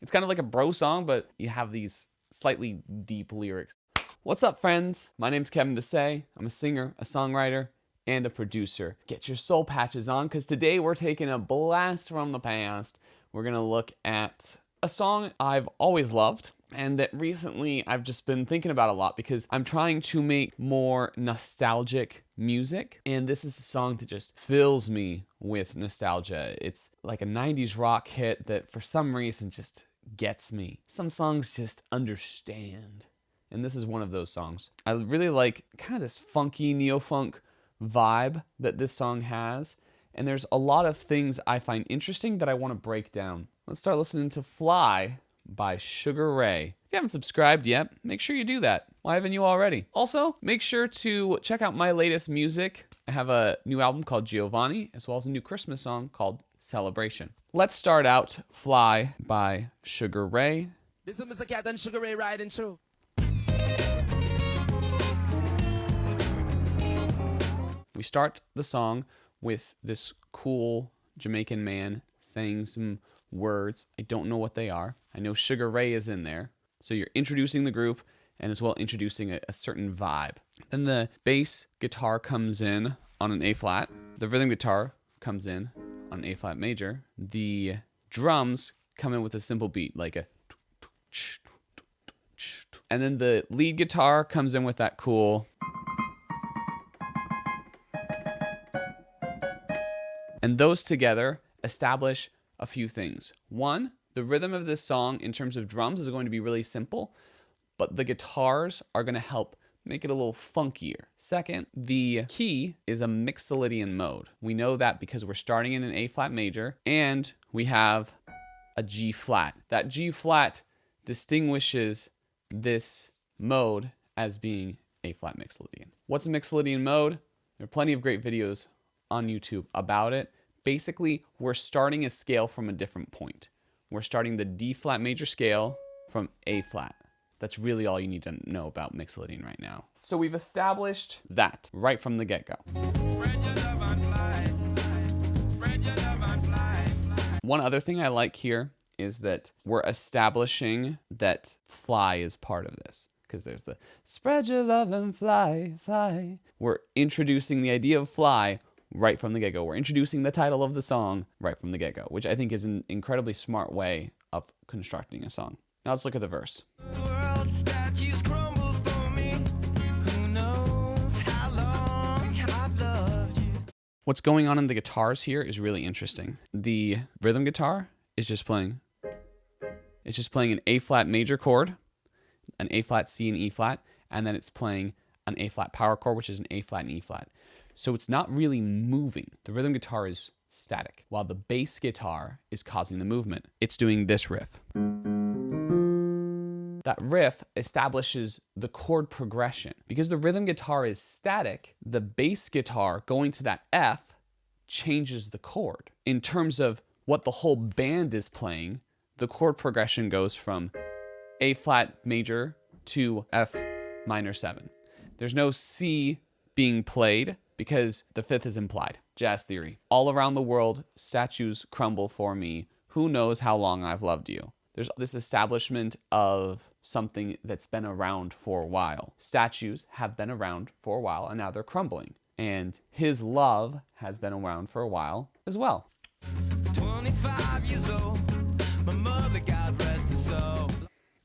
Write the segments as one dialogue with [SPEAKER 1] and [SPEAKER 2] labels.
[SPEAKER 1] It's kind of like a bro song, but you have these slightly deep lyrics. What's up, friends? My name's Kevin Desai. I'm a singer, a songwriter, and a producer. Get your soul patches on, because today we're taking a blast from the past. We're gonna look at a song I've always loved, and that recently I've just been thinking about a lot because I'm trying to make more nostalgic music, and this is a song that just fills me with nostalgia. It's like a 90s rock hit that for some reason just gets me. Some songs just understand, and this is one of those songs. I really like kind of this funky neo-funk vibe that this song has, and there's a lot of things I find interesting that I want to break down. Let's start listening to Fly by Sugar Ray. If you haven't subscribed yet, make sure you do that. Why haven't you already? Also, make sure to check out my latest music. I have a new album called Giovanni, as well as a new Christmas song called Celebration. Let's start out Fly by Sugar Ray.
[SPEAKER 2] This is Mr. Cat and Sugar Ray riding through.
[SPEAKER 1] We start the song with this cool Jamaican man saying some words. I don't know what they are. I know Sugar Ray is in there. So you're introducing the group and as well introducing a certain vibe. Then the bass guitar comes in on an A flat. The rhythm guitar comes in on an A flat major. The drums come in with a simple beat like a, and then the lead guitar comes in with that cool, and those together establish a few things. One, the rhythm of this song in terms of drums is going to be really simple, but the guitars are going to help make it a little funkier. Second, the key is a Mixolydian mode. We know that because we're starting in an A flat major and we have a G flat. That G flat distinguishes this mode as being A flat Mixolydian. What's a Mixolydian mode? There are plenty of great videos on YouTube about it. Basically, we're starting a scale from a different point. We're starting the D flat major scale from A flat. That's really all you need to know about Mixolydian right now. So we've established that right from the get-go. One other thing I like here is that we're establishing that fly is part of this, because there's the spread your love and fly, fly. We're introducing the idea of fly right from the get-go. We're introducing the title of the song right from the get-go, which I think is an incredibly smart way of constructing a song. Now let's look at the verse. What's going on in the guitars here is really interesting. The rhythm guitar is just playing. It's just playing an A flat major chord, an A flat, C, and E flat, and then it's playing an A flat power chord, which is an A flat and E flat. So it's not really moving. The rhythm guitar is static, while the bass guitar is causing the movement. It's doing this riff. That riff establishes the chord progression. Because the rhythm guitar is static, the bass guitar going to that F changes the chord. In terms of what the whole band is playing, the chord progression goes from A flat major to F minor 7. There's no C being played because the fifth is implied. Jazz theory. All around the world, statues crumble for me. Who knows how long I've loved you? There's this establishment of something that's been around for a while. Statues have been around for a while and now they're crumbling. And his love has been around for a while as well. 25 years old, my mother, God rest her soul.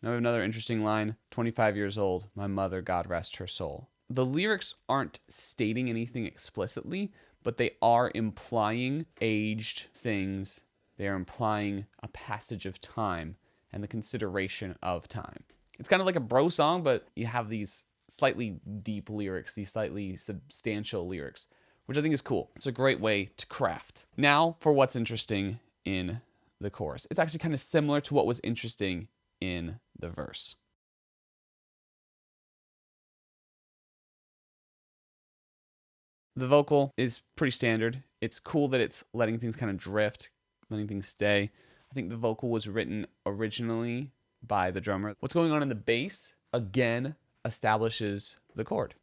[SPEAKER 1] Now we have another interesting line. 25 years old, my mother, God rest her soul. The lyrics aren't stating anything explicitly, but they are implying aged things. They are implying a passage of time and the consideration of time. It's kind of like a bro song, but you have these slightly deep lyrics, these slightly substantial lyrics, which I think is cool. It's a great way to craft. Now for what's interesting in the chorus. It's actually kind of similar to what was interesting in the verse. The vocal is pretty standard. It's cool that it's letting things kind of drift, letting things stay. I think the vocal was written originally by the drummer. What's going on in the bass, again, establishes the chord.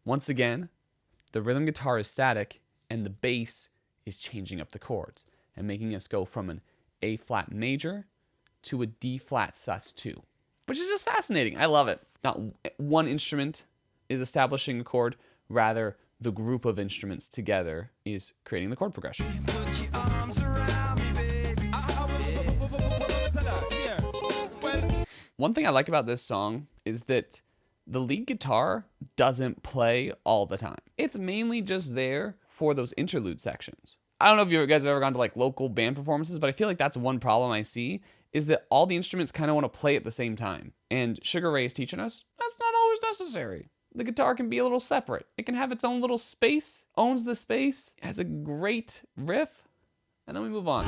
[SPEAKER 1] Once again, the rhythm guitar is static and the bass is changing up the chords and making us go from an A flat major to a D flat sus2, which is just fascinating. I love it. Not one instrument is establishing a chord, rather the group of instruments together is creating the chord progression.
[SPEAKER 2] Put your arms around me, baby. Well,
[SPEAKER 1] One thing I like about this song is that the lead guitar doesn't play all the time. It's mainly just there for those interlude sections. I don't know if you guys have ever gone to like local band performances, but I feel like that's one problem I see, is that all the instruments kind of want to play at the same time. And Sugar Ray is teaching us that's not always necessary. The guitar can be a little separate. It can have its own little space, owns the space, has a great riff, and then we move on.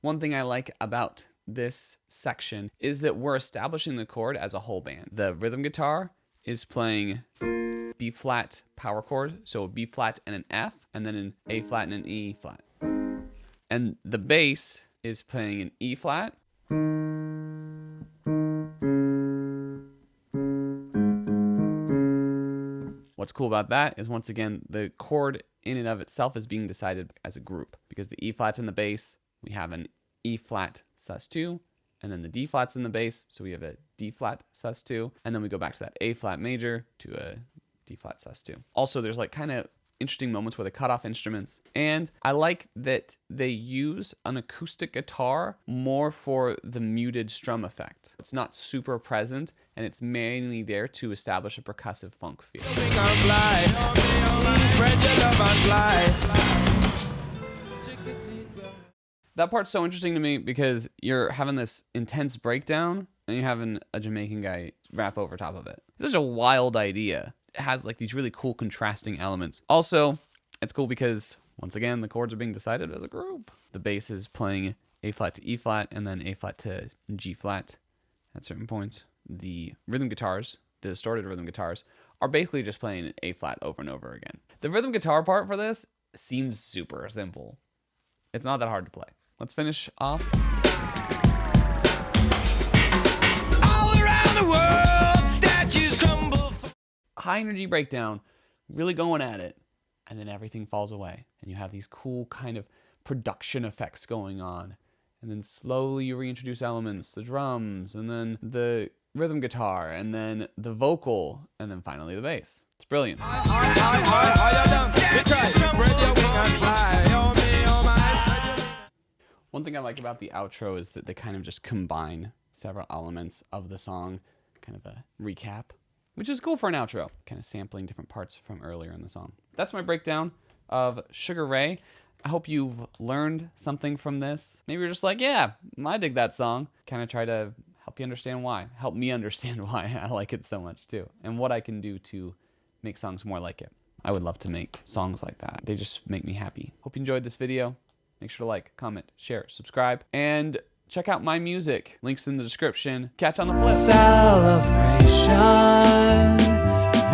[SPEAKER 1] One thing I like about this section is that we're establishing the chord as a whole band. The rhythm guitar is playing B flat power chord, so a B flat and an F, and then an A flat and an E flat. And the bass is playing an E flat, what's cool about that is, once again, the chord in and of itself is being decided as a group, because the E flat's in the bass, we have an E flat sus2, and then the D flat's in the bass, so we have a D flat sus2, and then we go back to that A flat major to a D flat sus2. Also, there's like kind of interesting moments where they cut off instruments, and I like that they use an acoustic guitar more for the muted strum effect. It's not super present, and it's mainly there to establish a percussive funk feel. That part's so interesting to me because you're having this intense breakdown and you're having a Jamaican guy rap over top of it. It's such a wild idea. It has like these really cool contrasting elements. Also, it's cool because, once again, the chords are being decided as a group. The bass is playing A flat to E flat and then A flat to G flat at certain points. The rhythm guitars, the distorted rhythm guitars, are basically just playing A flat over and over again. The rhythm guitar part for this seems super simple. It's not that hard to play. Let's finish off.
[SPEAKER 2] all around the world, statues crumble.
[SPEAKER 1] High energy breakdown, really going at it, and then everything falls away. And you have these cool kind of production effects going on. And then slowly you reintroduce elements, the drums, and then the rhythm guitar, and then the vocal, and then finally the bass. It's brilliant. One thing I like about the outro is that they kind of just combine several elements of the song, kind of a recap, which is cool for an outro, kind of sampling different parts from earlier in the song. That's my breakdown of Sugar Ray. I hope you've learned something from this. Maybe you're just like, yeah, I dig that song. Kind of try to help you understand why. Help me understand why I like it so much too, and what I can do to make songs more like it. I would love to make songs like that. They just make me happy. Hope you enjoyed this video. Make sure to like, comment, share, subscribe, and check out my music. Links in the description. Catch on the flip.
[SPEAKER 3] Celebration.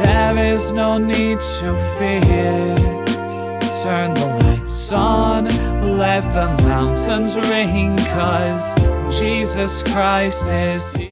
[SPEAKER 3] There is no need to fear. Turn the lights on. Let the mountains ring, 'cause Jesus Christ is here.